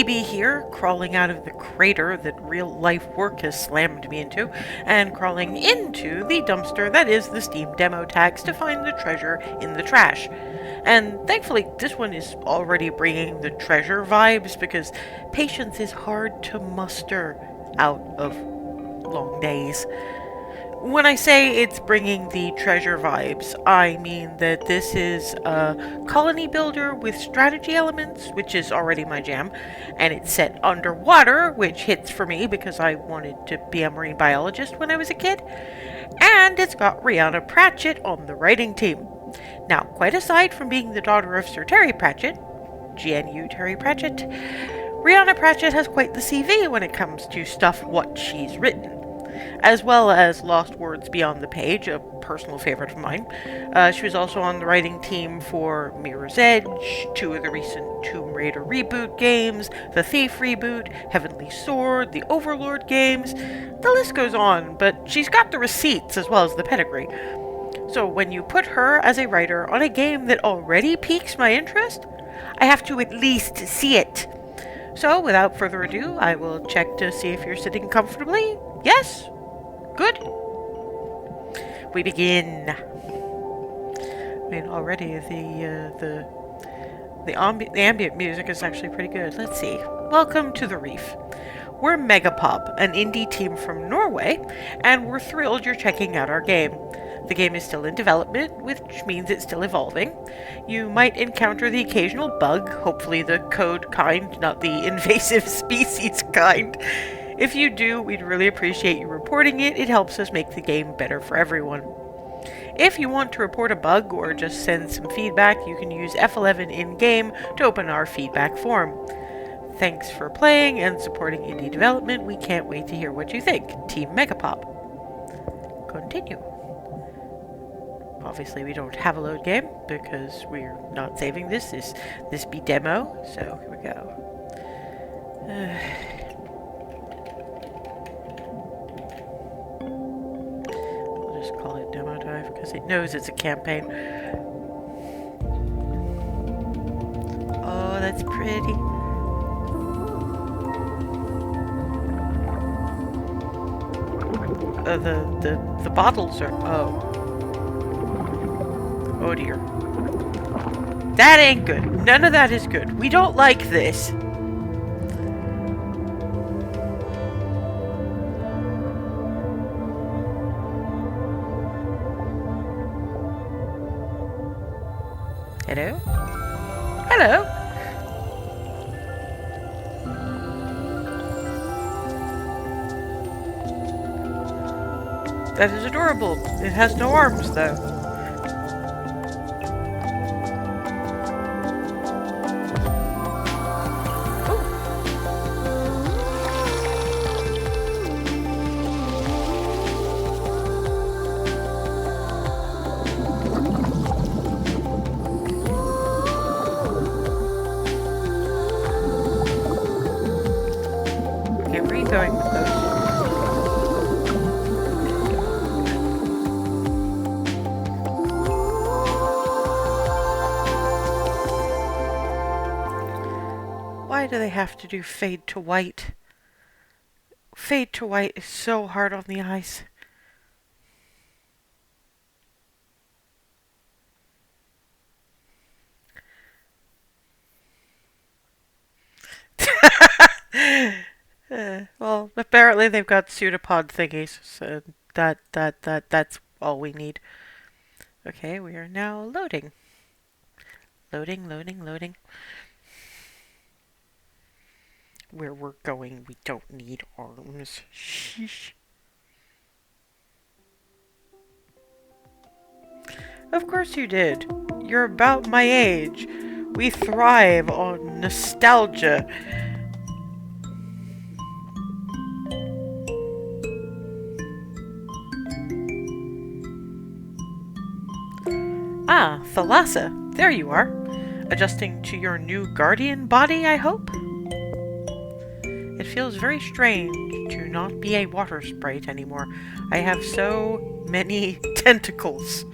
Phoebe here, crawling out of the crater that real-life work has slammed me into, and crawling into the dumpster that is the Steam demo tags to find the treasure in the trash. And thankfully, this one is already bringing the treasure vibes because patience is hard to muster out of long days. When I say it's bringing the treasure vibes, I mean that this is a colony builder with strategy elements, which is already my jam, and it's set underwater, which hits for me because I wanted to be a marine biologist when I was a kid, and it's got Rihanna Pratchett on the writing team. Now, quite aside from being the daughter of Sir Terry Pratchett, GNU Terry Pratchett, Rihanna Pratchett has quite the CV when it comes to stuff what she's written. As well as Lost Words Beyond the Page, a personal favorite of mine. She was also on the writing team for Mirror's Edge, 2 of the recent Tomb Raider reboot games, The Thief reboot, Heavenly Sword, the Overlord games. The list goes on, but she's got the receipts as well as the pedigree. So when you put her as a writer on a game that already piques my interest, I have to at least see it. So without further ado, I will check to see if you're sitting comfortably. Yes? Good. We begin. I mean, already the ambient music is actually pretty good. Let's see. Welcome to the Reef. We're Megapop, an indie team from Norway, and we're thrilled you're checking out our game. The game is still in development, which means it's still evolving. You might encounter the occasional bug, hopefully the code kind, not the invasive species kind. If you do, we'd really appreciate you reporting it. It helps us make the game better for everyone. If you want to report a bug or just send some feedback, you can use F11 in-game to open our feedback form. Thanks for playing and supporting indie development. We can't wait to hear what you think. Team Megapop. Continue. Obviously, we don't have a load game because we're not saving this. This be demo, so here we go. I'll just call it demo dive because it knows it's a campaign. Oh, that's pretty. The bottles are... Oh dear. That ain't good. None of that is good. We don't like this. Hello? Hello? That is adorable. It has no arms, though. Okay, where are you going with those? Why do they have to do fade to white? Fade to white is so hard on the eyes. Well, apparently they've got pseudopod thingies, so that's all we need. Okay, we are now loading. Loading. Where we're going, we don't need arms. Sheesh. Of course you did. You're about my age. We thrive on nostalgia. Ah, Thalassa. There you are. Adjusting to your new guardian body, I hope? It feels very strange to not be a water sprite anymore. I have so many tentacles.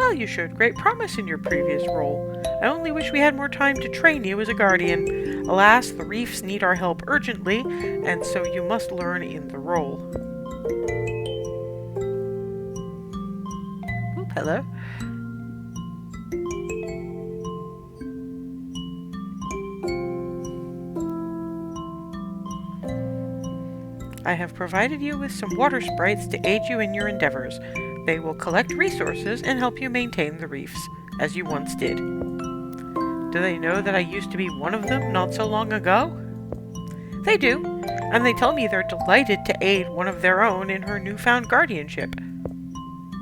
Well, you showed great promise in your previous role. I only wish we had more time to train you as a guardian. Alas, the reefs need our help urgently, and so you must learn in the role. Oop, hello. I have provided you with some water sprites to aid you in your endeavors. They will collect resources and help you maintain the reefs, as you once did. Do they know that I used to be one of them not so long ago? They do, and they tell me they're delighted to aid one of their own in her newfound guardianship.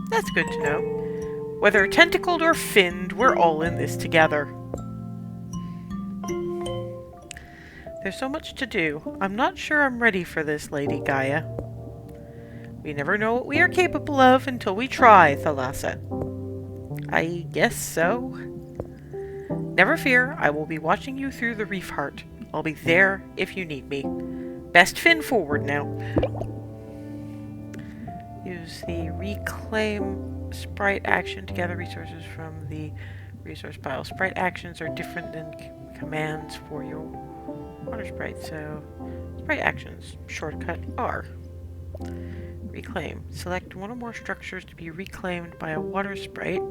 That's good to know. Whether tentacled or finned, we're all in this together. There's so much to do. I'm not sure I'm ready for this, Lady Gaia. We never know what we are capable of until we try, Thalassa. I guess so. Never fear, I will be watching you through the reef heart. I'll be there if you need me. Best fin forward now. Use the reclaim sprite action to gather resources from the resource pile. Sprite actions are different than commands for your water sprite, so sprite actions, shortcut R. Reclaim. Select one or more structures to be reclaimed by a water sprite,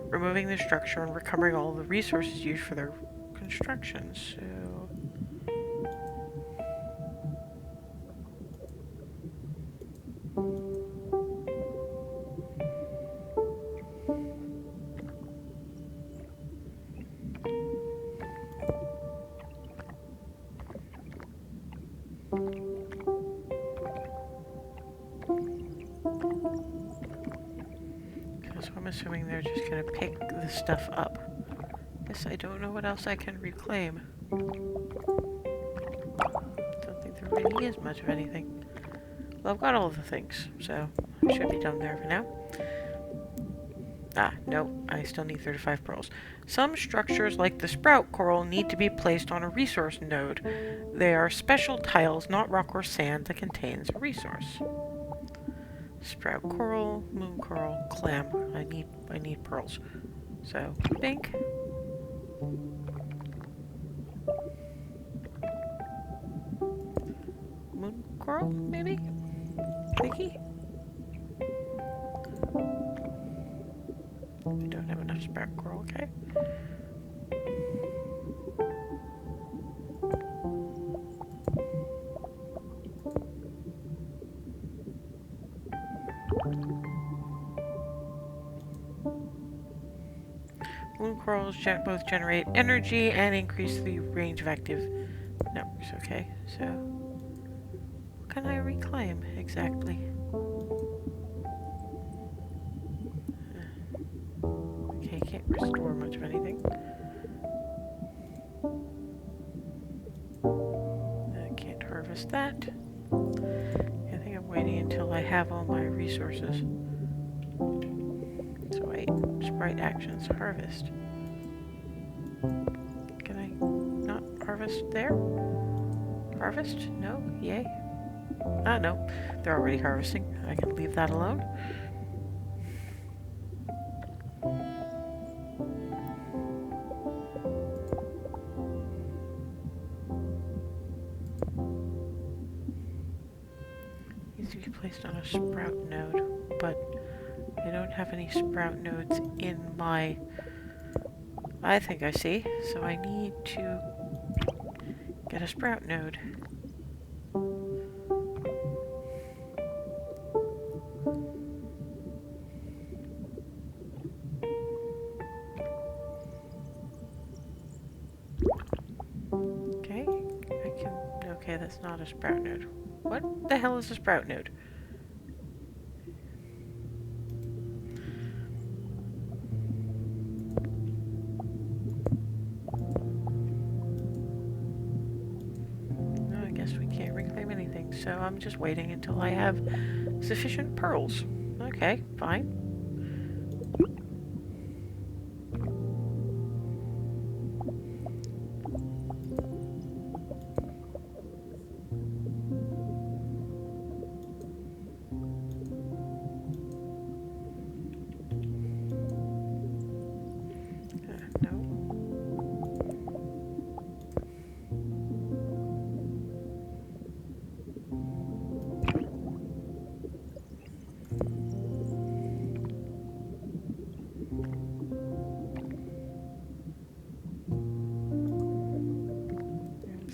removing the structure and recovering all the resources used for their construction. So I'm assuming they're just gonna pick the stuff up. Guess I don't know what else I can reclaim. Don't think there really is much of anything. Well, I've got all the things, so I should be done there for now. Ah, no, I still need 35 pearls. Some structures, like the sprout coral, need to be placed on a resource node. They are special tiles, not rock or sand, that contains a resource. Sprout coral, moon coral, clam. I need pearls. So, bink. Moon coral, maybe? Pinky? We don't have enough sprout coral, okay. Moon corals both generate energy and increase the range of active networks. Okay, so what can I reclaim exactly? Okay, can't restore much of anything. I can't harvest that. I think I'm waiting until I have all my resources. So wait, sprite actions, harvest. Can I not harvest there? Harvest? No? Yay? Ah, no. They're already harvesting. I can leave that alone. Needs to be placed on a sprout node, but I don't have any sprout nodes in my... I think I see. So I need to get a sprout node. Okay, I can... Okay, that's not a sprout node. What the hell is a sprout node? So I'm just waiting until I have sufficient pearls. Okay, fine. No.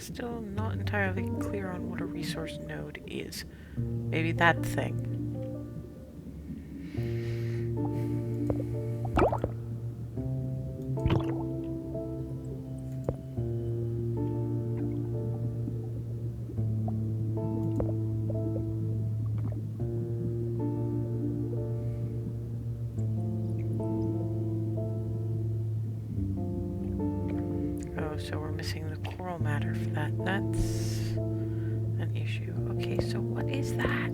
Still not entirely clear on what a resource node is. Maybe that thing. Oh, so we're missing the coral matter for that. That's an issue. Okay, so what is that?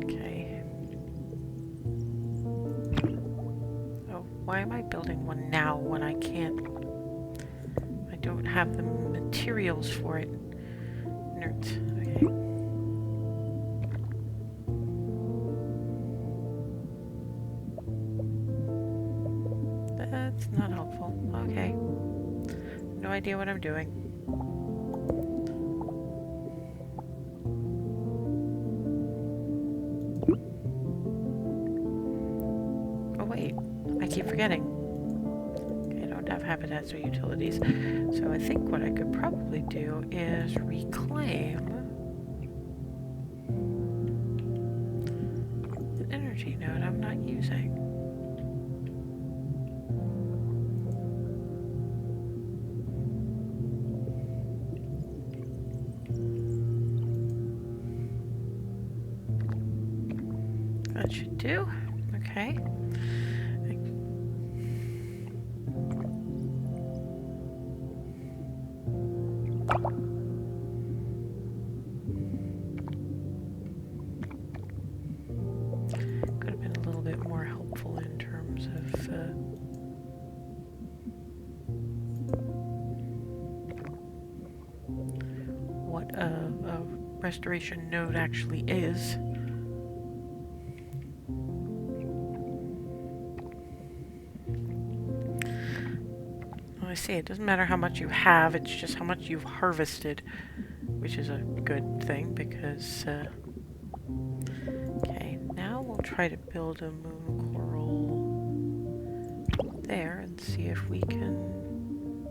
Okay. Oh, why am I building one now when I can't? I don't have the materials for it. Nerds. Okay. That's not helpful. Okay. No idea what I'm doing. Oh wait, I keep forgetting. Okay, I don't have habitats or utilities. So I think what I could probably do is reclaim an energy node I'm not using. That should do. Okay. Could have been a little bit more helpful in terms of what a restoration node actually is. I see, it doesn't matter how much you have, it's just how much you've harvested, which is a good thing because, okay, now we'll try to build a moon coral there and see if we can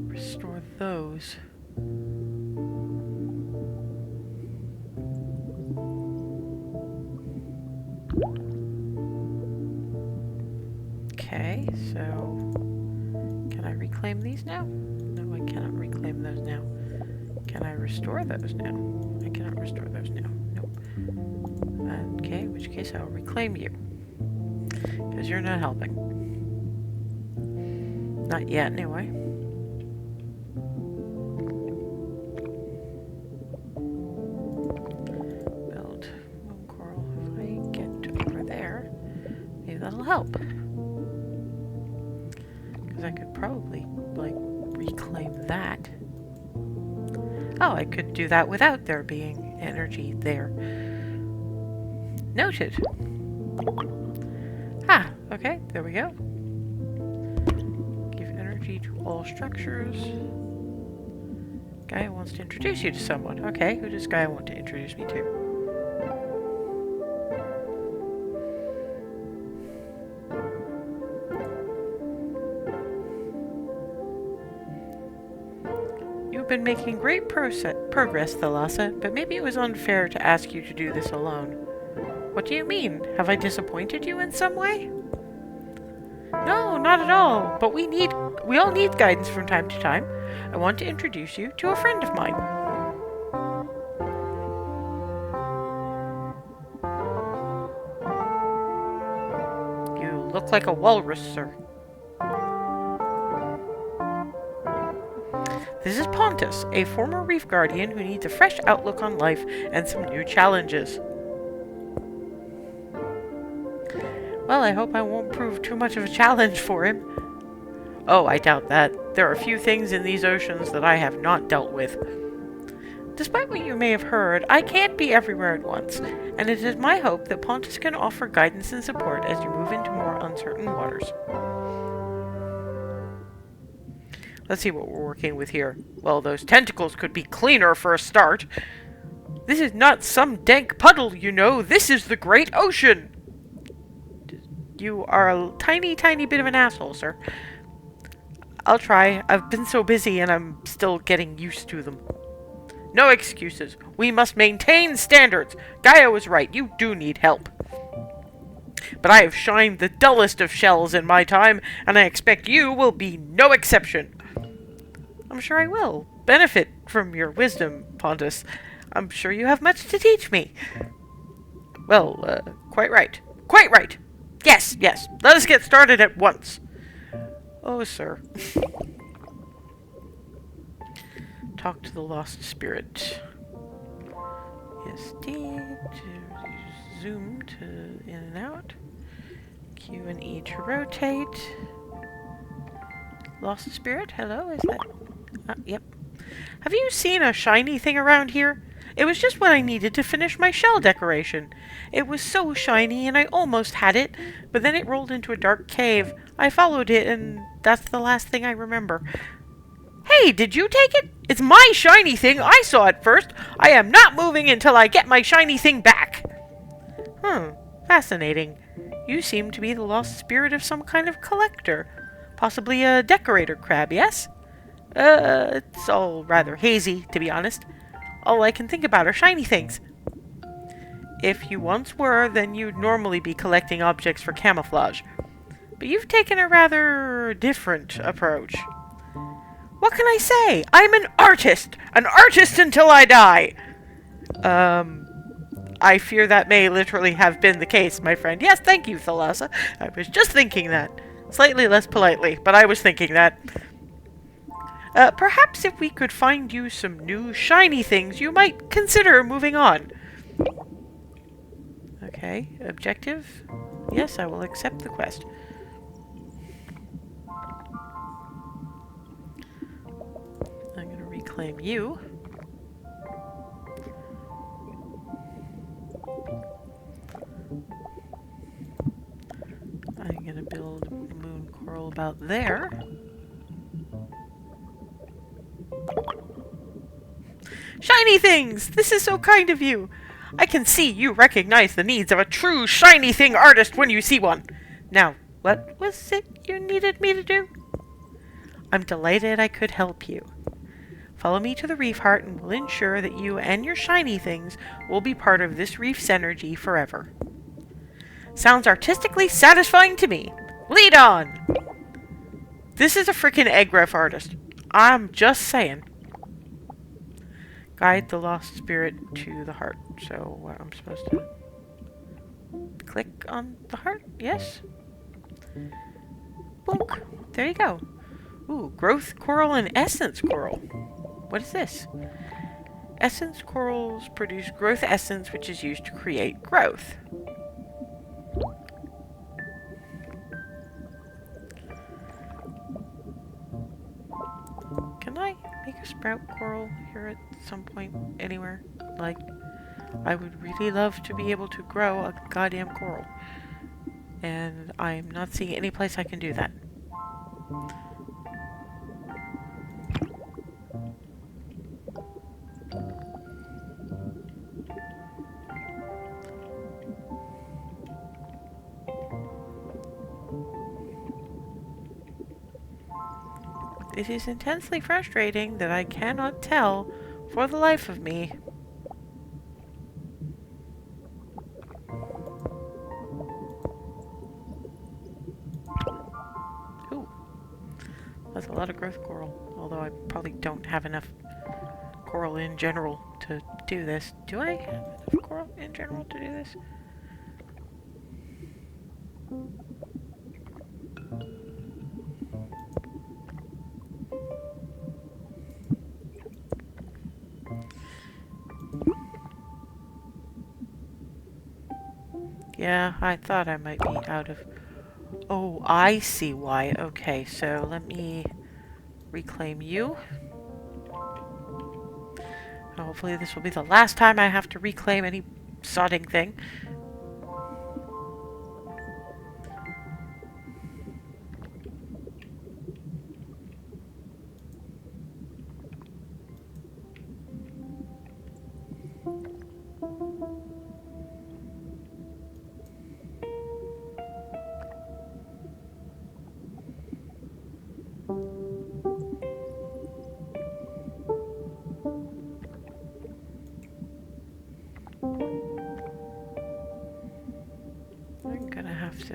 restore those. Okay, so can I reclaim these now? No, I cannot reclaim those now. Can I restore those now? I cannot restore those now. Nope. Okay, in which case I'll reclaim you. Because you're not helping. Not yet, anyway. Build moon coral. If I get over there, maybe that'll help. I could probably, like, reclaim that. Oh, I could do that without there being energy there. Noted. Ah, okay, there we go. Give energy to all structures. Gaia wants to introduce you to someone. Okay, who does Gaia want to introduce me to? Been making great progress, Thalassa, but maybe it was unfair to ask you to do this alone. What do you mean? Have I disappointed you in some way? No, not at all, but we all need guidance from time to time. I want to introduce you to a friend of mine. You look like a walrus, sir. This is Pontus, a former reef guardian who needs a fresh outlook on life and some new challenges. Well, I hope I won't prove too much of a challenge for him. Oh, I doubt that. There are few things in these oceans that I have not dealt with. Despite what you may have heard, I can't be everywhere at once, and it is my hope that Pontus can offer guidance and support as you move into more uncertain waters. Let's see what we're working with here. Well, those tentacles could be cleaner for a start. This is not some dank puddle, you know. This is the great ocean. You are a tiny, tiny bit of an asshole, sir. I'll try. I've been so busy and I'm still getting used to them. No excuses. We must maintain standards. Gaia was right. You do need help. But I have shined the dullest of shells in my time, and I expect you will be no exception. I'm sure I will benefit from your wisdom, Pontus. I'm sure you have much to teach me. Well, quite right. Quite right. Yes, yes. Let us get started at once. Oh, sir. Talk to the lost spirit. Yes, D to zoom to in and out. Q and E to rotate. Lost spirit, hello, is that? Yep. Have you seen a shiny thing around here? It was just what I needed to finish my shell decoration. It was so shiny and I almost had it, but then it rolled into a dark cave. I followed it and that's the last thing I remember. Hey, did you take it? It's my shiny thing. I saw it first. I am not moving until I get my shiny thing back. Fascinating. You seem to be the lost spirit of some kind of collector. Possibly a decorator crab, yes? It's all rather hazy, to be honest. All I can think about are shiny things. If you once were, then you'd normally be collecting objects for camouflage. But you've taken a rather different approach. What can I say? I'm an artist! An artist until I die! I fear that may literally have been the case, my friend. Yes, thank you, Thalassa. I was just thinking that. Slightly less politely, but I was thinking that. Perhaps if we could find you some new shiny things, you might consider moving on. Okay, objective? Yes, I will accept the quest. I'm going to reclaim you. I'm going to build a moon coral about there. Shiny things! This is so kind of you! I can see you recognize the needs of a true shiny thing artist when you see one. Now, what was it you needed me to do? I'm delighted I could help you. Follow me to the reef heart and we'll ensure that you and your shiny things will be part of this reef's energy forever. Sounds artistically satisfying to me. Lead on! This is a freaking egg ref artist. I'm just saying. Guide the lost spirit to the heart. So what I'm supposed to click on the heart? Yes. Boink. There you go. Ooh, growth coral and essence coral. What is this? Essence corals produce growth essence, which is used to create growth. Can I make a sprout coral here at some point anywhere? Like, I would really love to be able to grow a goddamn coral. And I'm not seeing any place I can do that. It is intensely frustrating that I cannot tell for the life of me. Ooh. That's a lot of growth coral, although I probably don't have enough coral in general to do this. Do I have enough coral in general to do this? Yeah, I thought I might be out of... Oh, I see why. Okay, so let me reclaim you. Hopefully this will be the last time I have to reclaim any sodding thing.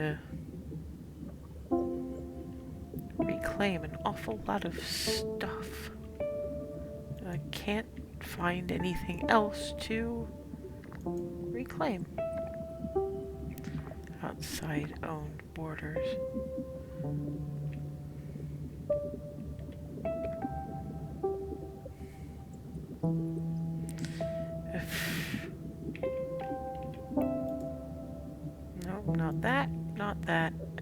to reclaim an awful lot of stuff. I can't find anything else to reclaim. Outside owned borders. Nope, not that,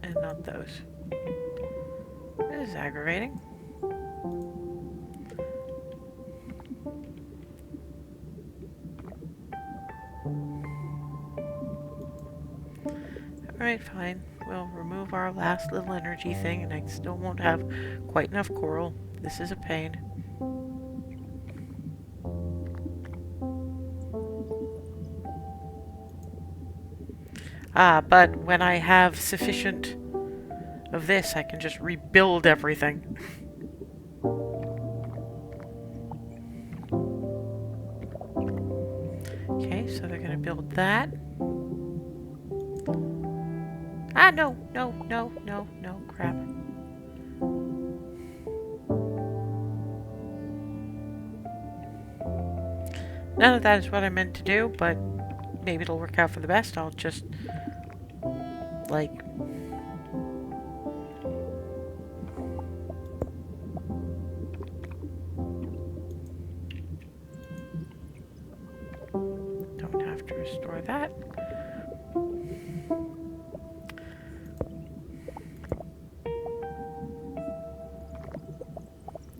and not those. This is aggravating. Alright, fine. We'll remove our last little energy thing, and I still won't have quite enough coral. This is a pain. But when I have sufficient of this, I can just rebuild everything. Okay, so they're gonna build that. No, crap. None of that is what I meant to do, but maybe it'll work out for the best. I'll just, like... don't have to restore that.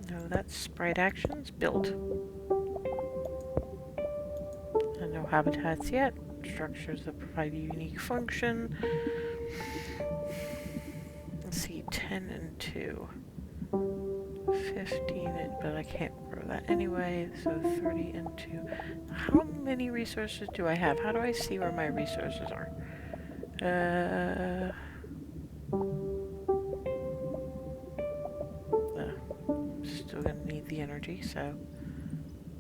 No, that's sprite actions. Build. And no habitats yet. Structures that provide a unique function. Let's see, 10 and 2. 15, but I can't grow that anyway, so 30 and 2. How many resources do I have? How do I see where my resources are? Still gonna need the energy, so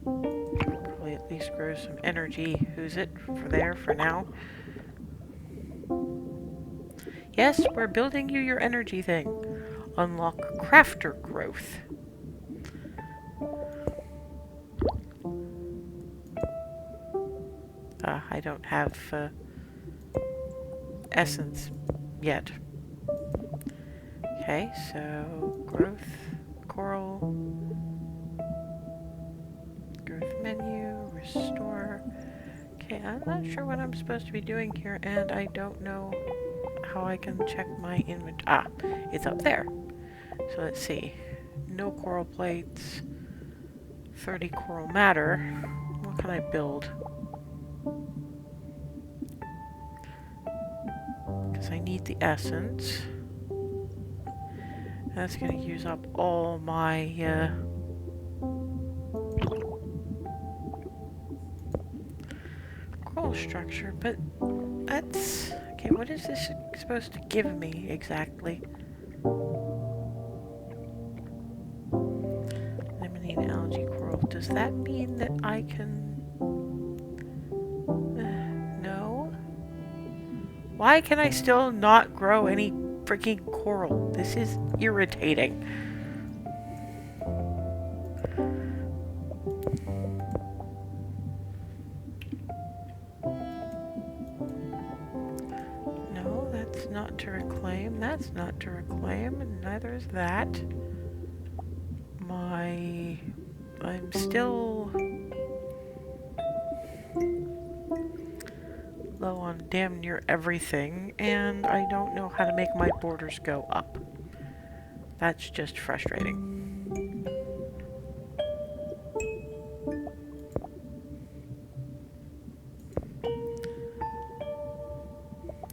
probably at least grow some energy. Who's it for there for now? Yes, we're building you your energy thing. Unlock crafter growth. I don't have essence yet. Okay, so growth, coral, growth menu, restore. Okay, I'm not sure what I'm supposed to be doing here, and I don't know how I can check my inventory. Ah, it's up there. So let's see. No coral plates. 30 coral matter. What can I build? Because I need the essence. That's going to use up all my coral structure, but that's... okay, what is this supposed to give me exactly? Lemonine algae coral. Does that mean that I can... no? Why can I still not grow any freaking coral? This is irritating. No, that's not to reclaim. That's not to reclaim, and neither is that. I'm still low on damn near everything, and I don't know how to make my borders go up. That's just frustrating.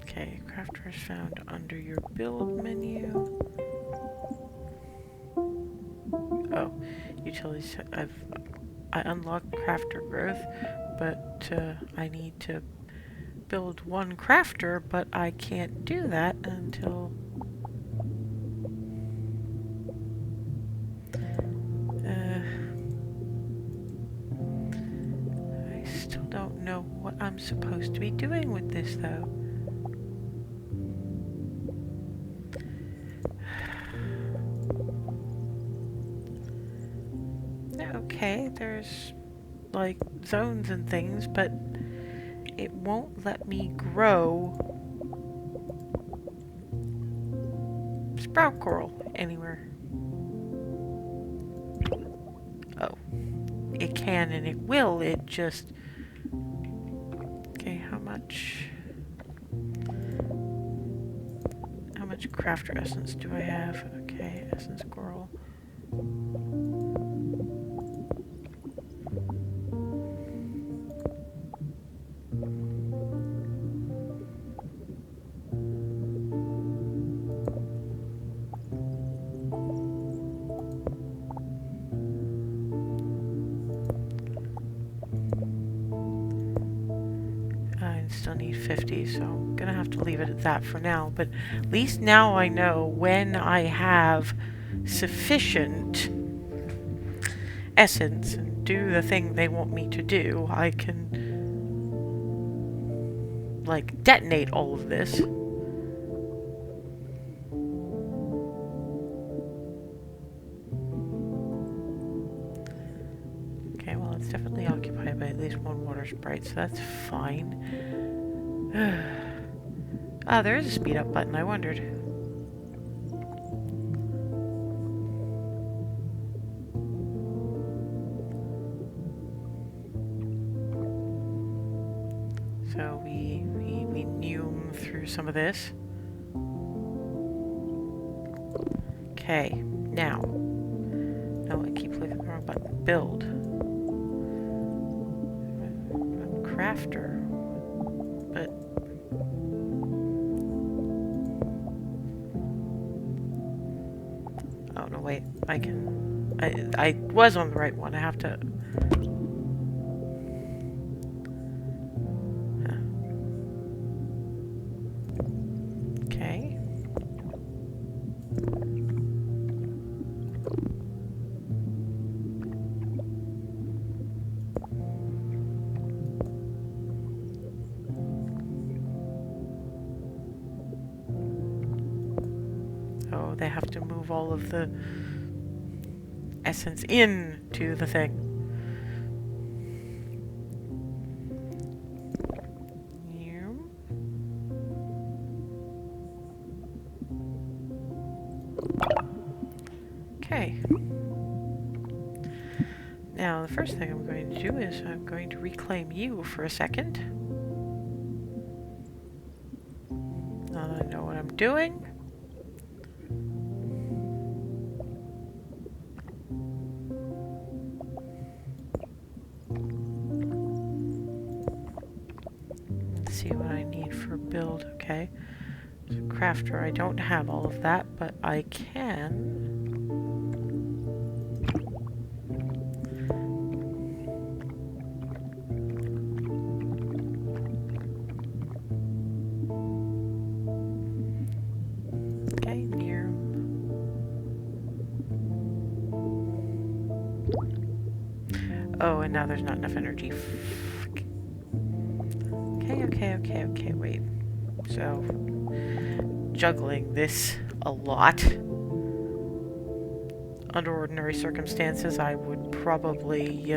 Okay, crafter is found under your build menu. Oh, utilities. I unlocked crafter growth, but I need to build one crafter, but I can't do that until I still don't know what I'm supposed to be doing with this, though. okay, there's like zones and things, but it won't let me grow sprout coral anywhere. Oh, it can and it will, it just... Okay, how much crafter essence do I have? Okay, essence coral. I still need 50, so I'm gonna have to leave it at that for now, but at least now I know when I have sufficient essence and do the thing they want me to do, I can like detonate all of this. Okay, well it's definitely occupied by at least one water sprite, so that's fine. Ah, there is a speed up button, I wondered. So we neum through some of this. Okay, now. No, I keep clicking the wrong button. Build. I'm crafter. But oh no, wait. I was on the right one. I have to... Okay. Oh, they have to move all of the essence into the thing. Okay. Now, the first thing I'm going to do is I'm going to reclaim you for a second. Now that I know what I'm doing. Let's see what I need for build. Okay. So crafter, I don't have all of that, but I can... Oh, and now there's not enough energy. Okay, wait. So, juggling this a lot. Under ordinary circumstances, I would probably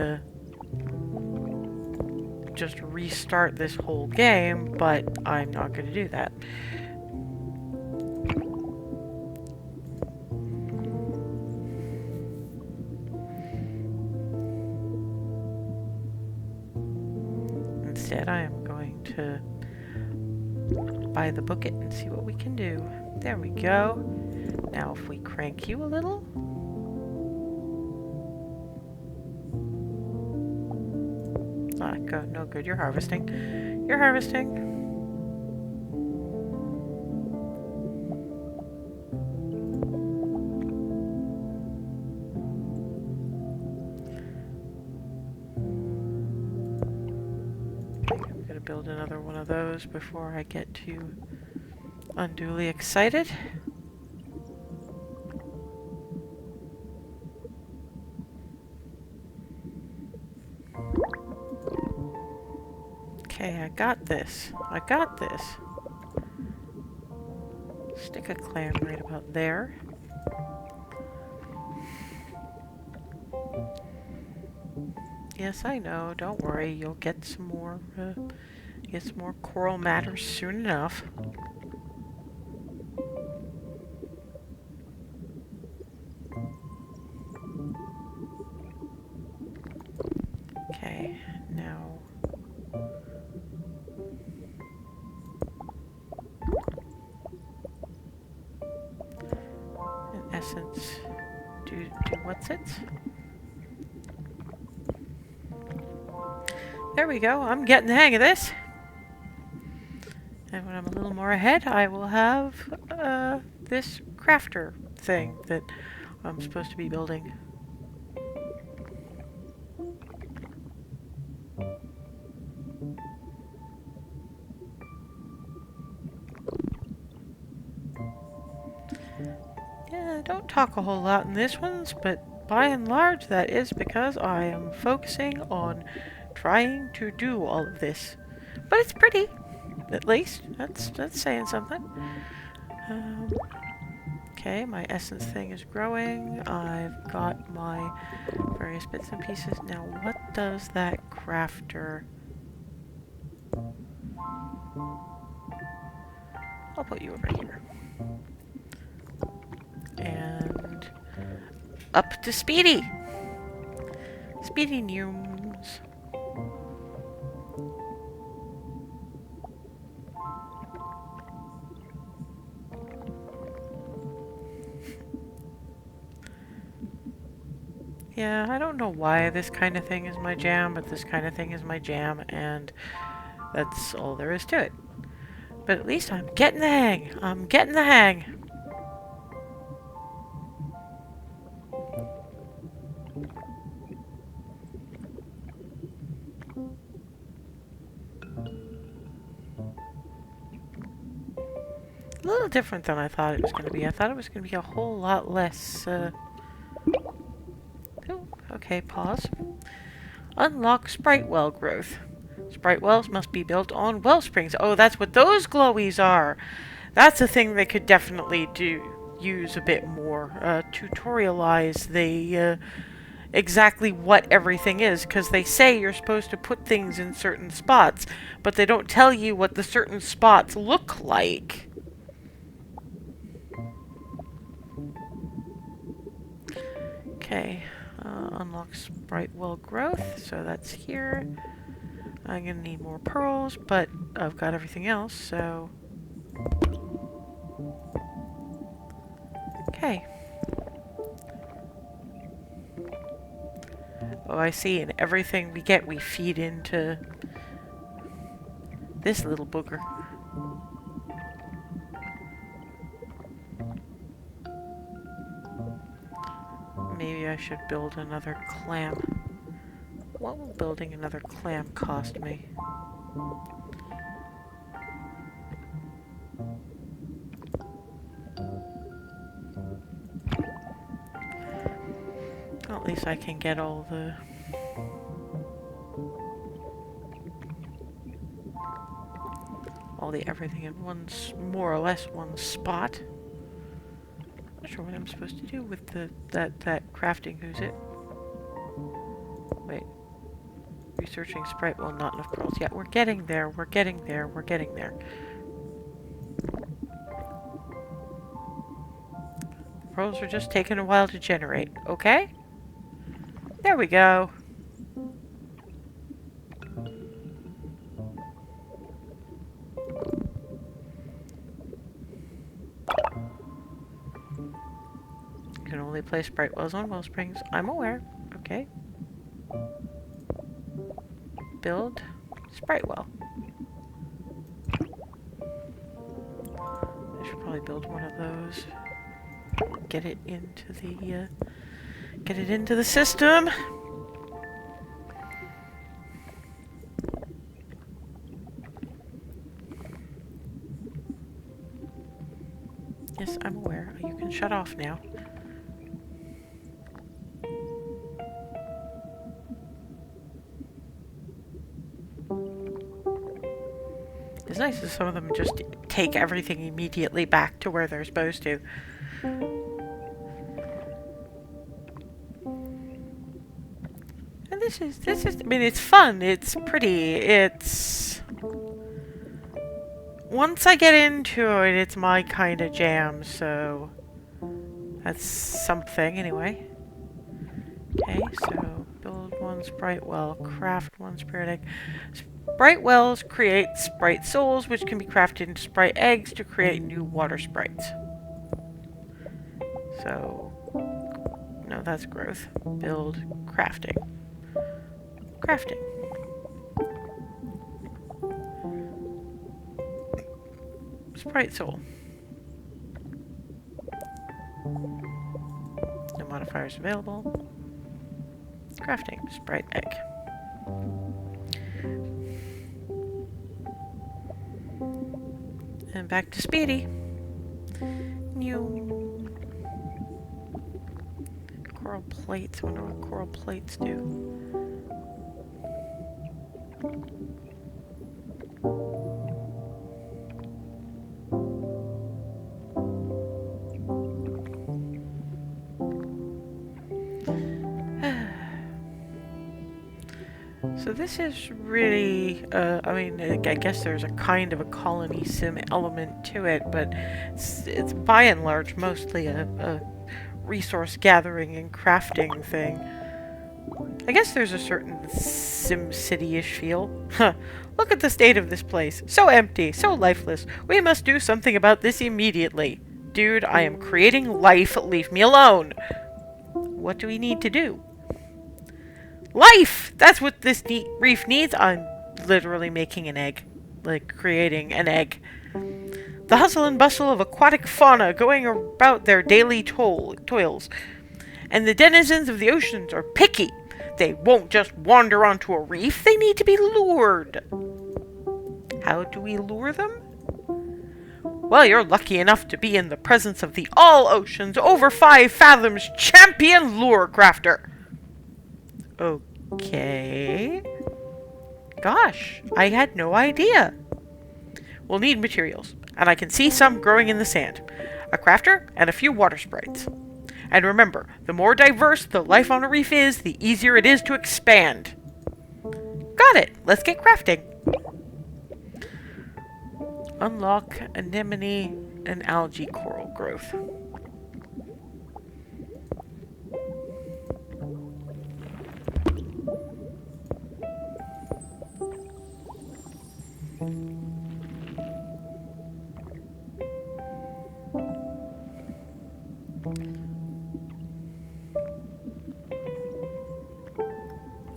just restart this whole game, but I'm not going to do that. Instead, I am going to buy the bucket and see what we can do. There we go. Now if we crank you a little. Ah, no good. You're harvesting. You're harvesting. I'm gonna build another one of those before I get too unduly excited. Okay, I got this. I got this. Stick a clam right about there. Yes, I know. Don't worry. You'll get some more coral matter soon enough. Okay, now... in essence, do what's it? There we go. I'm getting the hang of this. And when I'm a little more ahead, I will have this crafter thing that I'm supposed to be building. Yeah, I don't talk a whole lot in this ones, but by and large that is because I am focusing on trying to do all of this. But it's pretty, at least. That's saying something. Okay, my essence thing is growing. I've got my various bits and pieces. Now, what does that crafter... I'll put you over here. And up to Speedy! Speedy Neumes. Yeah, I don't know why this kind of thing is my jam, but this kind of thing is my jam, and that's all there is to it. But at least I'm getting the hang. I'm getting the hang. A little different than I thought it was going to be. I thought it was going to be a whole lot less, Oh, okay, pause. Unlock sprite well growth. Sprite wells must be built on well springs. Oh, that's what those glowies are. That's a thing they could definitely use a bit more. Tutorialize the exactly what everything is, because they say you're supposed to put things in certain spots, but they don't tell you what the certain spots look like. Okay, unlock sprite well growth, so that's here. I'm gonna need more pearls, but I've got everything else, so... Okay. Oh, I see, and everything we get, we feed into this little booger. Maybe I should build another clam. What will building another clam cost me? Well, at least I can get all the... everything in more or less one spot. Not sure what I'm supposed to do with that crafting. Who's it? Wait. Researching sprite. Well, not enough pearls. Yeah, we're getting there. We're getting there. We're getting there. Pearls are just taking a while to generate. Okay? There we go. You can only place sprite wells on well springs. I'm aware. Okay. Build sprite well. I should probably build one of those. Get it into the system. Yes, I'm aware. You can shut off now. It's nice that some of them just take everything immediately back to where they're supposed to. And I mean, it's fun, it's pretty, it's... Once I get into it, it's my kind of jam, so... That's something, anyway. Okay, so build one sprite well, craft one sprite egg. Sprite wells create sprite souls, which can be crafted into sprite eggs to create new water sprites. So, no, that's growth. Build crafting. Crafting. Sprite soul. No modifiers available. Crafting. Sprite egg. And back to Speedy. New coral plates. I wonder what coral plates do. So this is really, I mean, I guess there's a kind of a colony sim element to it, but it's by and large mostly a resource gathering and crafting thing. I guess there's a certain Sim City-ish feel. Huh. Look at the state of this place. So empty, so lifeless. We must do something about this immediately. Dude, I am creating life. Leave me alone. What do we need to do? Life! That's what this reef needs. I'm literally making an egg. Like, creating an egg. The hustle and bustle of aquatic fauna going about their daily toils. And the denizens of the oceans are picky. They won't just wander onto a reef. They need to be lured. How do we lure them? Well, you're lucky enough to be in the presence of the all oceans over 5 fathoms champion lure crafter. Okay. Gosh, I had no idea. We'll need materials, and I can see some growing in the sand. A crafter and a few water sprites. And remember, the more diverse the life on a reef is, the easier it is to expand. Got it. Let's get crafting. Unlock anemone and algae coral growth.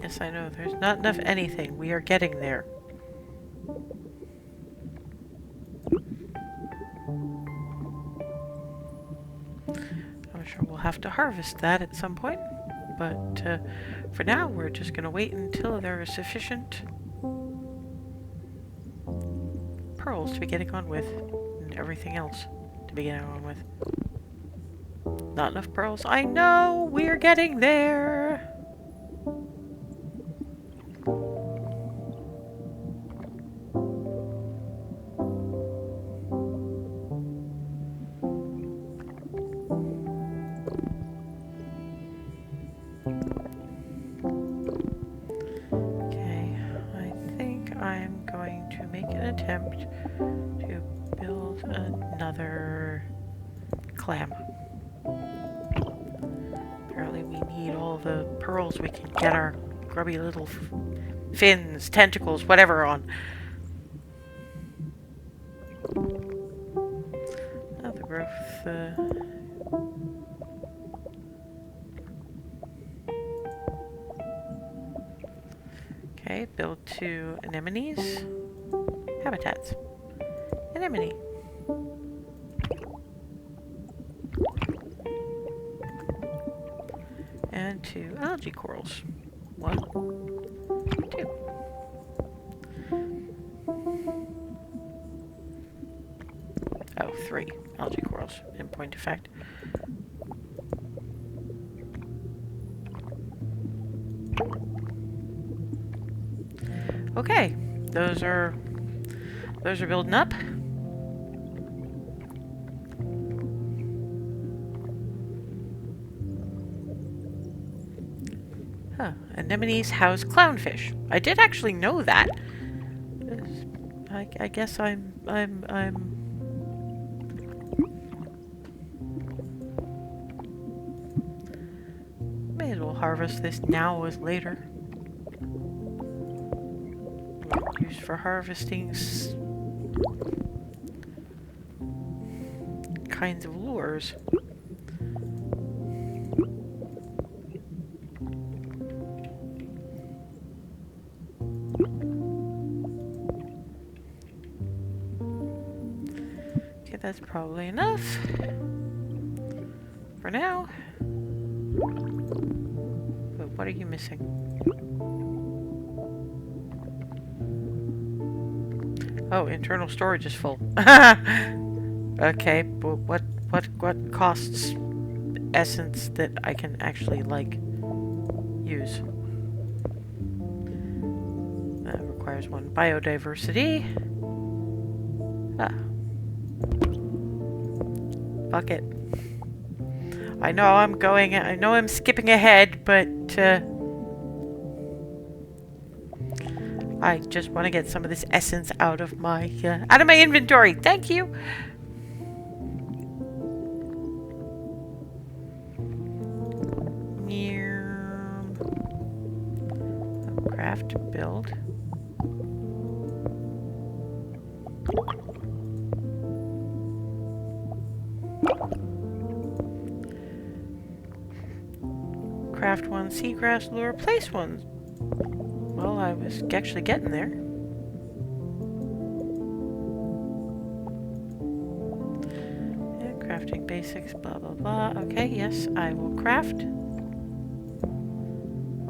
Yes, I know. There's not enough anything. We are getting there. I'm sure we'll have to harvest that at some point. But for now, we're just going to wait until there are sufficient pearls to be getting on with. And everything else to be getting on with. Not enough pearls. I know! We're getting there! Attempt to build another clam. Apparently we need all the pearls we can get our grubby little fins, tentacles, whatever on. Another growth. Okay, build 2 anemones. Habitats. Anemone. And 2 algae corals. 1, 2. Oh, 3 algae corals, in point of fact. Okay, those are building up. Huh. Anemones house clownfish. I did actually know that. I guess I'm may as well harvest this now as later. Used for harvesting kinds of lures. Okay, that's probably enough for now. But what are you missing? Oh, internal storage is full. Okay, but what costs essence that I can actually like use? That requires one biodiversity. Ah. Bucket. I know I'm skipping ahead, but I just want to get some of this essence out of my inventory. Thank you. Craft, build. Craft one seagrass lure, place one. Well, I was actually getting there. Yeah, crafting basics, blah blah blah. Okay, yes, I will craft.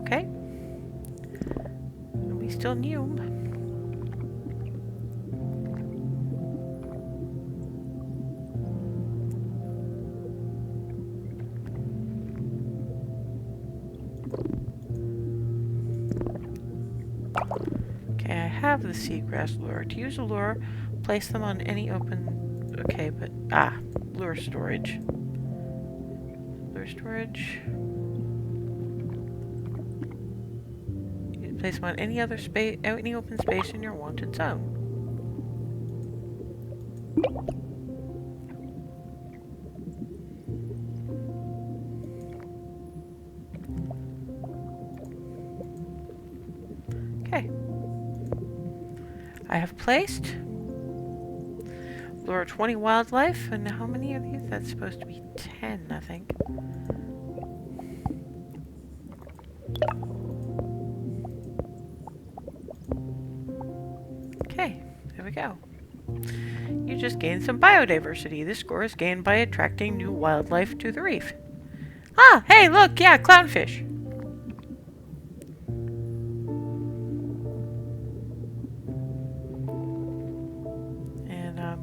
Okay. And we still new. Okay, I have the seagrass lure. To use a lure, place them on any open... Okay, but... lure storage. Lure storage. You can place them on any other space, any open space in your wanted zone. Okay. I have placed lure 20 wildlife, and how many are these? That's supposed to be 10, I think. Okay, there we go. You just gained some biodiversity. This score is gained by attracting new wildlife to the reef. Ah, hey, look, yeah, clownfish.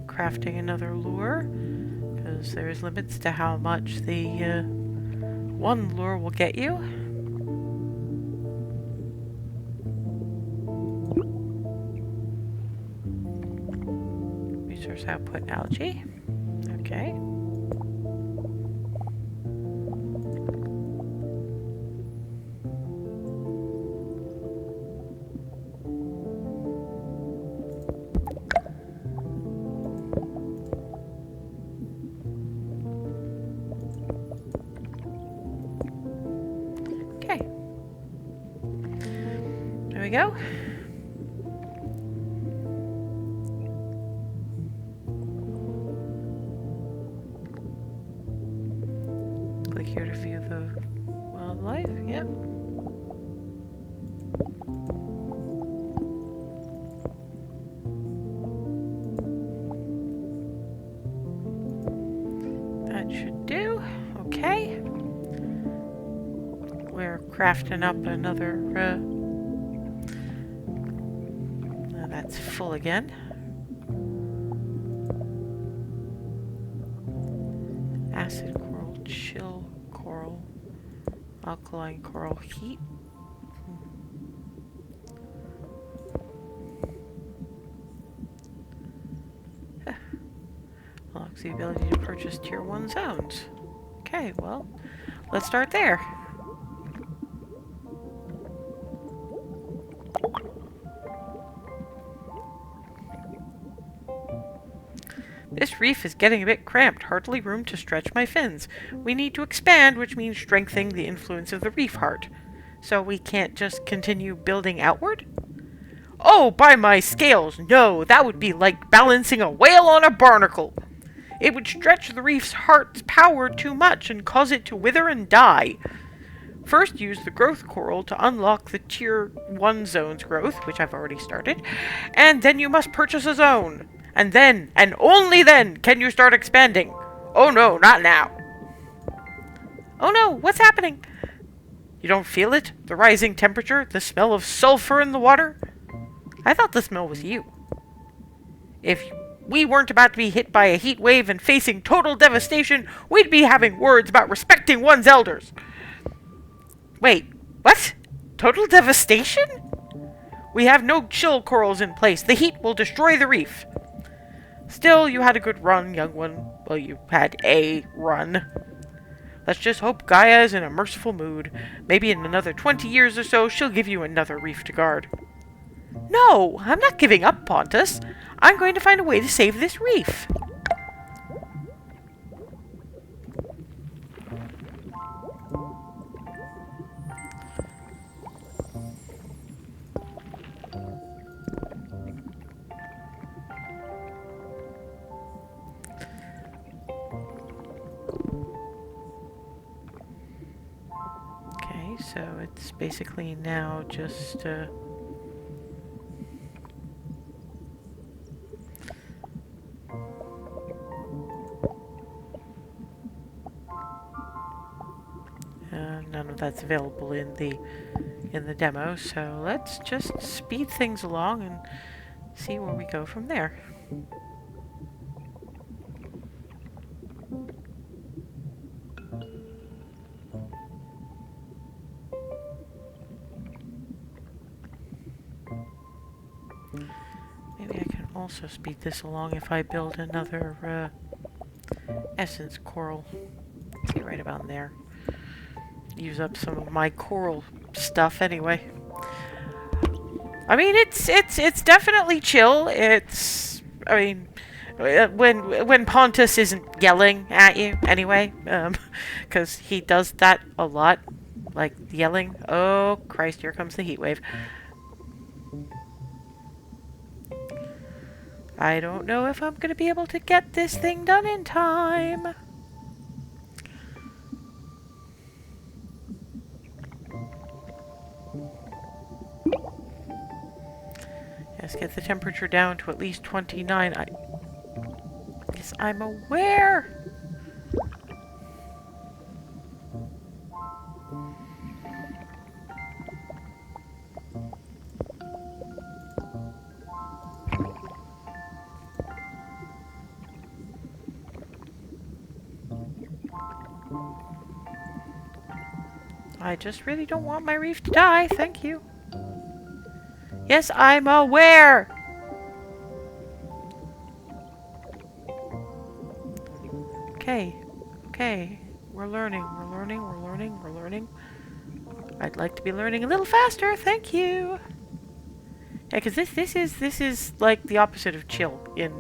Crafting another lure, because there's limits to how much the one lure will get you. Resource output algae. Okay. There we go. Click here to view the wildlife. Yep. That should do. Okay. We're crafting up another that's full again. Acid coral, chill coral, alkaline coral, heat. Unlocks the ability to purchase tier 1 zones. Okay, well, let's start there. This reef is getting a bit cramped, hardly room to stretch my fins. We need to expand, which means strengthening the influence of the reef heart. So we can't just continue building outward? Oh, by my scales, no, that would be like balancing a whale on a barnacle. It would stretch the reef's heart's power too much and cause it to wither and die. First, use the growth coral to unlock the Tier 1 zone's growth, which I've already started, and then you must purchase a zone. And then, and only then, can you start expanding. Oh no, not now. Oh no, what's happening? You don't feel it? The rising temperature? The smell of sulfur in the water? I thought the smell was you. If we weren't about to be hit by a heat wave and facing total devastation, we'd be having words about respecting one's elders. Wait, what? Total devastation? We have no chill corals in place. The heat will destroy the reef. Still, you had a good run, young one. Well, you had a run. Let's just hope Gaia is in a merciful mood. Maybe in another 20 years or so, she'll give you another reef to guard. No, I'm not giving up, Pontus. I'm going to find a way to save this reef. Okay, so it's basically now just, none of that's available in the demo, so let's just speed things along and see where we go from there. Maybe I can also speed this along if I build another essence coral. See, right about there. Use up some of my coral stuff anyway. I mean, it's definitely chill. I mean, when Pontus isn't yelling at you anyway, because he does that a lot, like yelling. Oh Christ! Here comes the heat wave. I don't know if I'm gonna be able to get this thing done in time. Let's get the temperature down to at least 29. Yes, I'm aware. I just really don't want my reef to die, thank you. Yes, I'm aware! Okay, okay. We're learning. I'd like to be learning a little faster, thank you! Yeah, because this is like the opposite of chill in...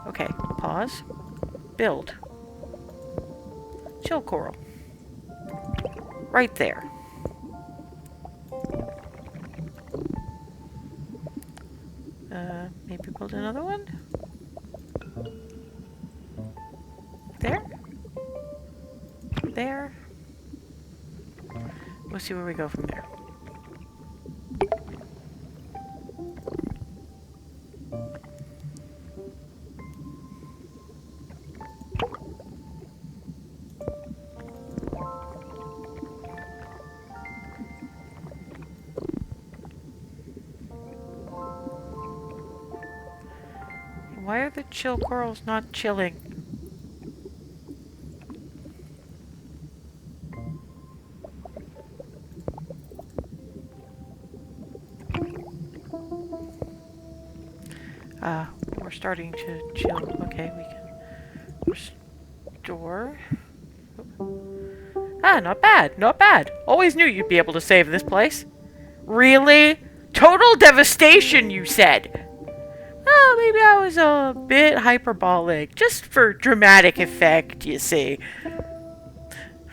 Okay, pause. Build. Chill coral. Right there. Maybe build another one? There? There? We'll see where we go from there. Why are the chill corals not chilling? We're starting to chill. Okay, we can restore. Ah, not bad, not bad. Always knew you'd be able to save this place. Really? Total devastation, you said. maybe I was a bit hyperbolic, just for dramatic effect, you see.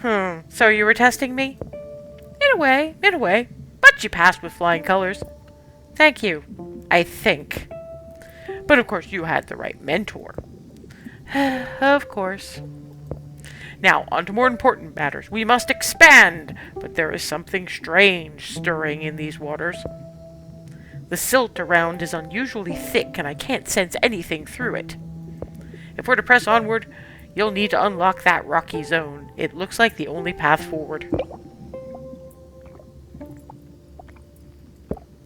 So you were testing me? In a way. But you passed with flying colors. Thank you. I think. But of course you had the right mentor. Of course. Now, on to more important matters. We must expand, but there is something strange stirring in these waters. The silt around is unusually thick, and I can't sense anything through it. If we're to press onward, you'll need to unlock that rocky zone. It looks like the only path forward.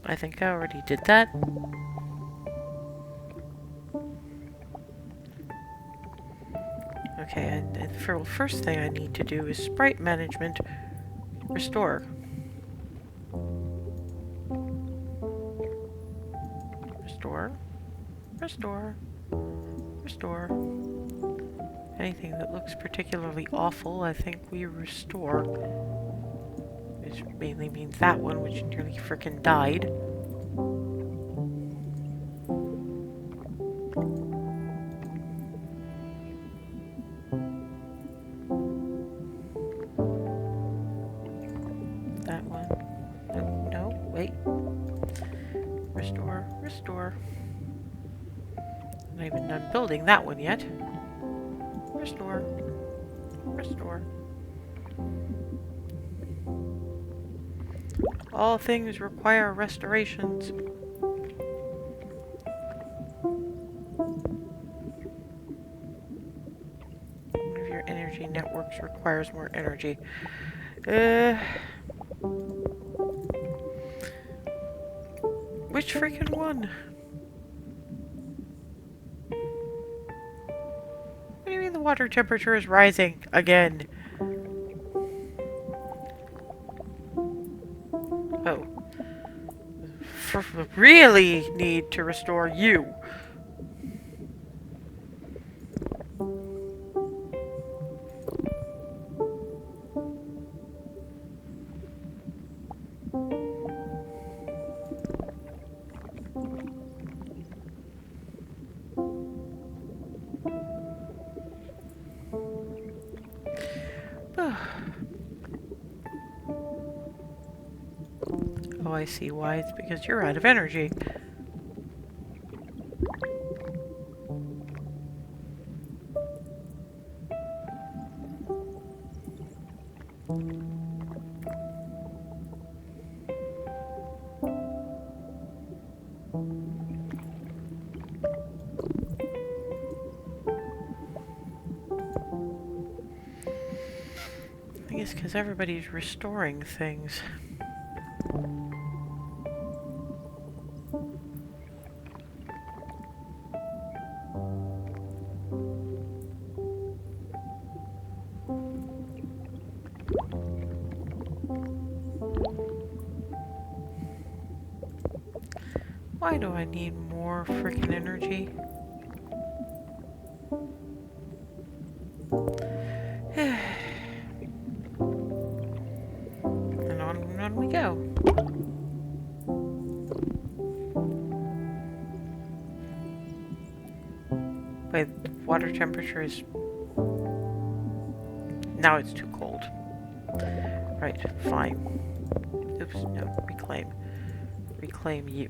I think I already did that. Okay, and for the first thing I need to do is sprite management restore. Restore. Anything that looks particularly awful, I think we restore. Which mainly means that one, which nearly frickin' died. That one. No, wait. Restore. Not even done building that one yet. Restore. All things require restorations. One of your energy networks requires more energy. Which freaking one? What do you mean the water temperature is rising again? Oh. Really need to restore you. Oh, I see why. It's because you're out of energy. I guess because everybody's restoring things. Why do I need more freaking energy? And on we go. Wait, water temperature is... Now it's too cold. Right, fine. Oops, no, reclaim. Reclaim you.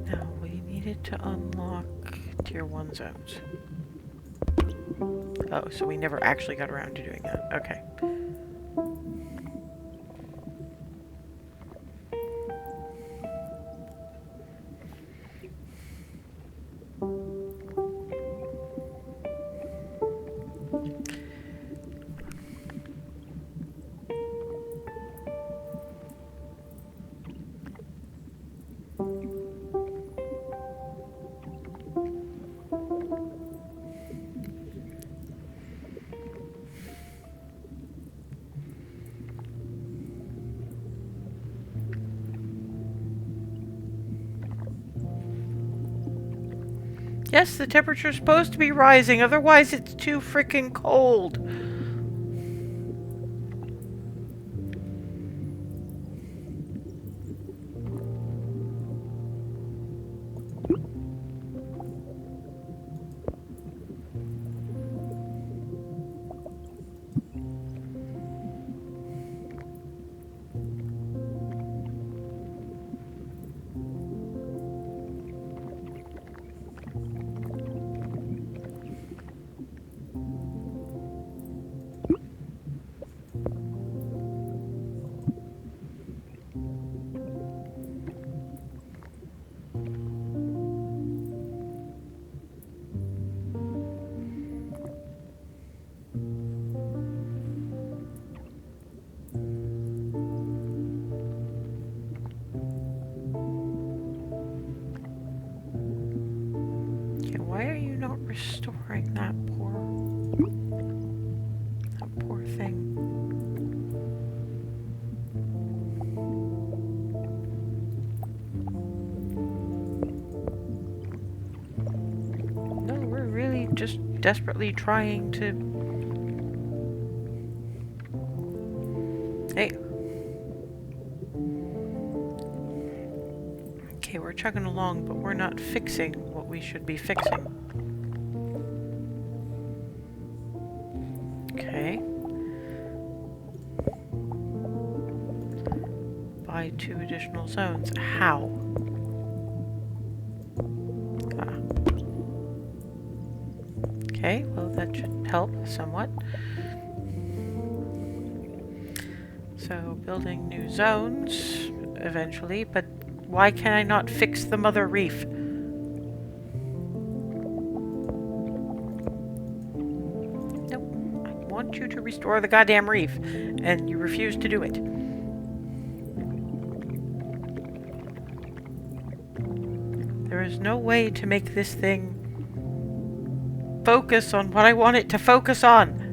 Now, we needed to unlock Tier 1 zones. Oh, so we never actually got around to doing that. Okay. Yes, the temperature's supposed to be rising, otherwise it's too freaking cold. Okay, why are you not restoring that poor thing? No, we're really just desperately trying to... Hey. Okay, we're chugging along, but we're not fixing what we should be fixing. Okay. Buy 2 additional zones. How? Ah. Okay, well that should help somewhat. So, building new zones eventually, but why can I not fix the mother reef? Nope. I want you to restore the goddamn reef, and you refuse to do it. There is no way to make this thing focus on what I want it to focus on.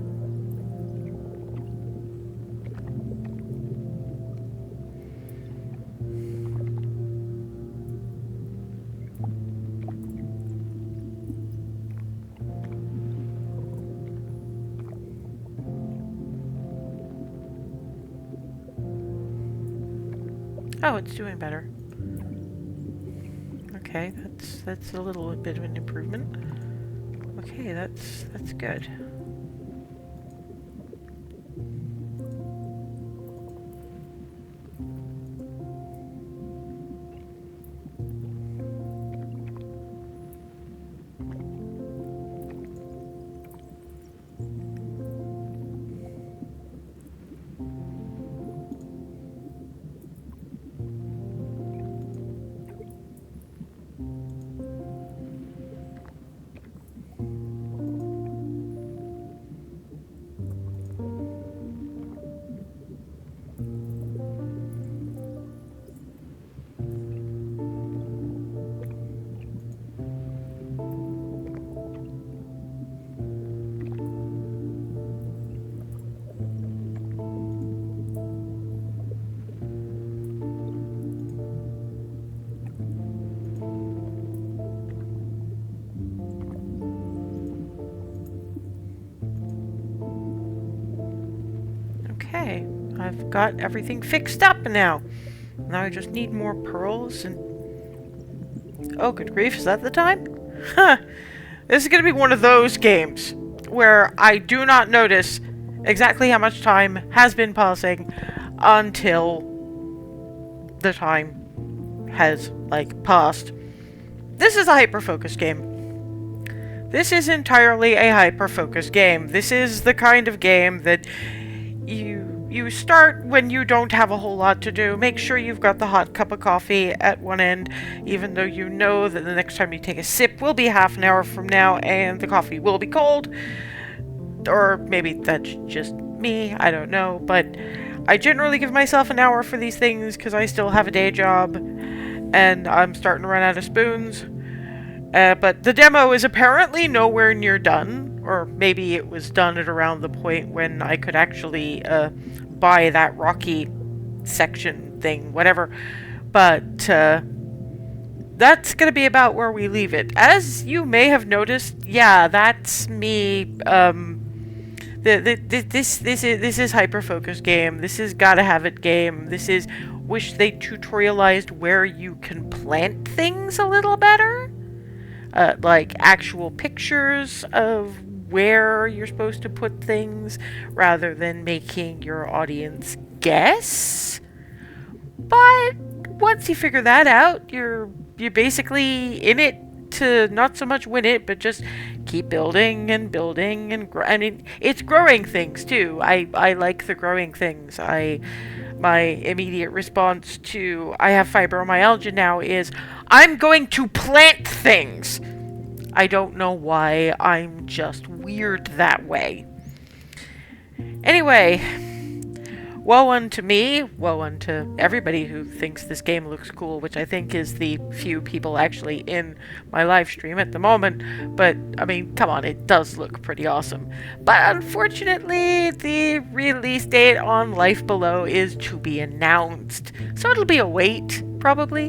Oh, it's doing better. Okay, that's a little bit of an improvement. Okay, that's good. Okay, I've got everything fixed up now. Now I just need more pearls and... Oh, good grief, is that the time? Huh. This is gonna be one of those games where I do not notice exactly how much time has been passing until the time has, like, passed. This is a hyper-focused game. This is entirely a hyper-focused game. This is the kind of game that you start when you don't have a whole lot to do. Make sure you've got the hot cup of coffee at one end, even though you know that the next time you take a sip will be half an hour from now and the coffee will be cold. Or maybe that's just me, I don't know, but I generally give myself an hour for these things because I still have a day job and I'm starting to run out of spoons. But the demo is apparently nowhere near done, or maybe it was done at around the point when I could actually buy that rocky section thing, whatever. But that's going to be about where we leave it. As you may have noticed, yeah, that's me. This is hyper-focused game. This is gotta have it game. This is wish they tutorialized where you can plant things a little better. Like actual pictures of where you're supposed to put things rather than making your audience guess. But once you figure that out, you're basically in it to not so much win it, but just keep building and building and I mean, it's growing things too. I like the growing things. my immediate response to I have fibromyalgia now is I'm going to plant things. I don't know why, I'm just weird that way. Anyway, woe unto me, woe unto everybody who thinks this game looks cool, which I think is the few people actually in my live stream at the moment. But, I mean, come on, it does look pretty awesome. But unfortunately, the release date on Life Below is to be announced. So it'll be a wait, probably.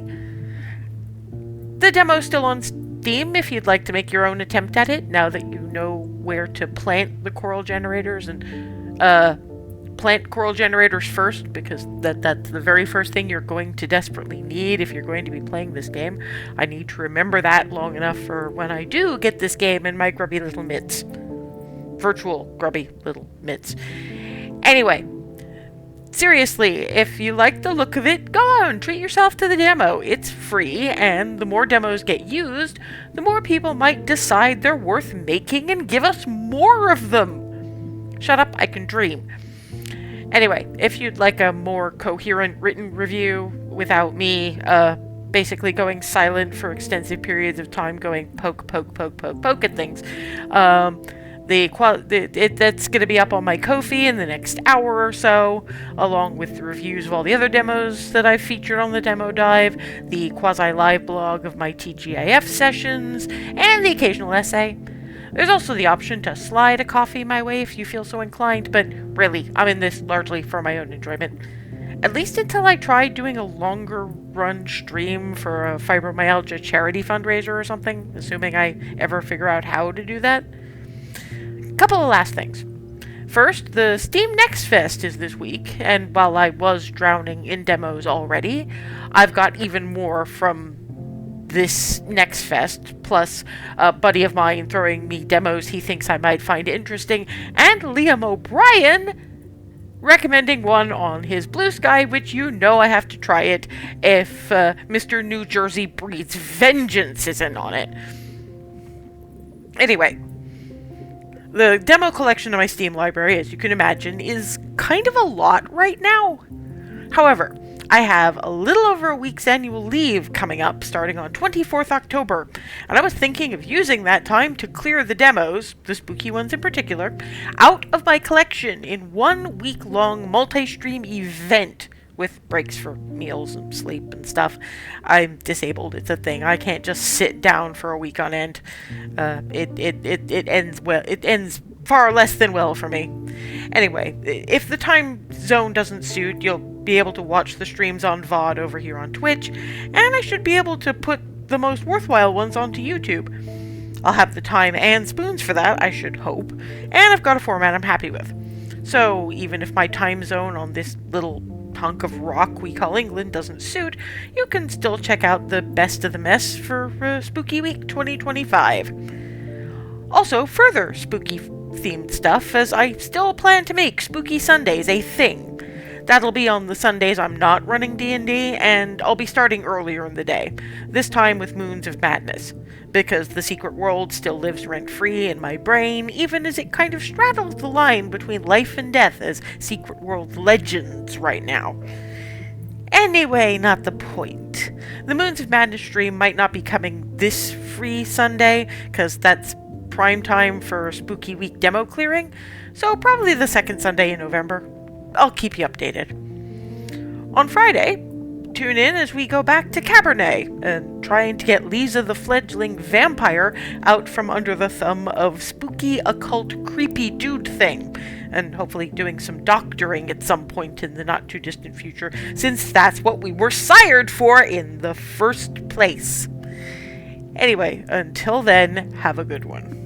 The demo's still on Steam if you'd like to make your own attempt at it, now that you know where to plant the coral generators and plant coral generators first, because that's the very first thing you're going to desperately need if you're going to be playing this game. I need to remember that long enough for when I do get this game in my grubby little mitts. Virtual grubby little mitts. Anyway, seriously, if you like the look of it, go on, treat yourself to the demo. It's free, and the more demos get used, the more people might decide they're worth making and give us more of them. Shut up, I can dream. Anyway, if you'd like a more coherent written review without me basically going silent for extensive periods of time, going poke, poke, poke, poke, poke at things, that's going to be up on my Ko-fi in the next hour or so, along with the reviews of all the other demos that I've featured on the Demo Dive, the quasi-live blog of my TGIF sessions, and the occasional essay. There's also the option to slide a coffee my way if you feel so inclined, but really, I'm in this largely for my own enjoyment. At least until I try doing a longer run stream for a fibromyalgia charity fundraiser or something, assuming I ever figure out how to do that. Couple of last things. First, the Steam Next Fest is this week, and while I was drowning in demos already, I've got even more from this Next Fest, plus a buddy of mine throwing me demos he thinks I might find interesting, and Liam O'Brien recommending one on his Blue Sky, which you know I have to try it if Mr. New Jersey Breeds Vengeance is in on it. Anyway, the demo collection of my Steam library, as you can imagine, is kind of a lot right now. However, I have a little over a week's annual leave coming up starting on 24th October, and I was thinking of using that time to clear the demos, the spooky ones in particular, out of my collection in 1 week-long multi-stream event with breaks for meals and sleep and stuff. I'm disabled, it's a thing. I can't just sit down for a week on end. It ends far less than well for me. Anyway, if the time zone doesn't suit, you'll be able to watch the streams on VOD over here on Twitch, and I should be able to put the most worthwhile ones onto YouTube. I'll have the time and spoons for that, I should hope, and I've got a format I'm happy with. So even if my time zone on this little hunk of rock we call England doesn't suit, you can still check out the best of the mess for Spooky Week 2025. Also, further spooky themed stuff, as I still plan to make Spooky Sundays a thing. That'll be on the Sundays I'm not running D&D, and I'll be starting earlier in the day, this time with Moons of Madness, because the secret world still lives rent-free in my brain, even as it kind of straddles the line between life and death as secret world legends right now. Anyway, not the point. The Moons of Madness stream might not be coming this free Sunday, because that's prime time for Spooky Week demo clearing, so probably the second Sunday in November. I'll keep you updated. On Friday, tune in as we go back to Cabernet and trying to get Lisa the fledgling vampire out from under the thumb of spooky, occult, creepy dude thing, and hopefully doing some doctoring at some point in the not-too-distant future, since that's what we were sired for in the first place. Anyway, until then, have a good one.